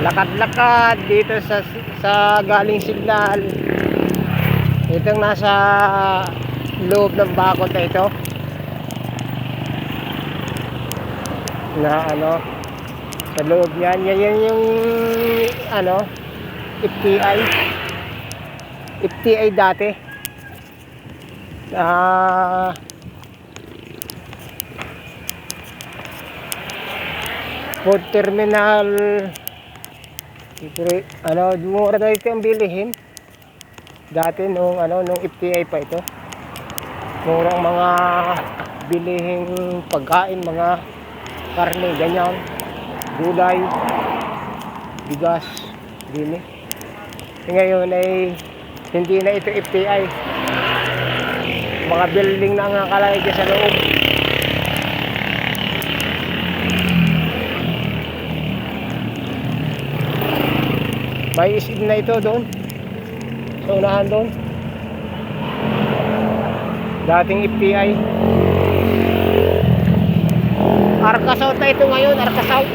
lakad-lakad dito sa galing signal. Itong nasa loob ng bakod na ito na sa loob yan yung FTI dati food terminal. Mura na ito ang bilihin dati nung FTI pa ito. Murang mga bilihing pagkain, mga karne, ganyan, gulay, bigas, dini. Ngayon ay hindi na ito FTI. Mga building na ang nakalagay dyan sa loob. May isid na ito doon sa unahan doon, dating FTI. Arca South na ito ngayon, Arca South.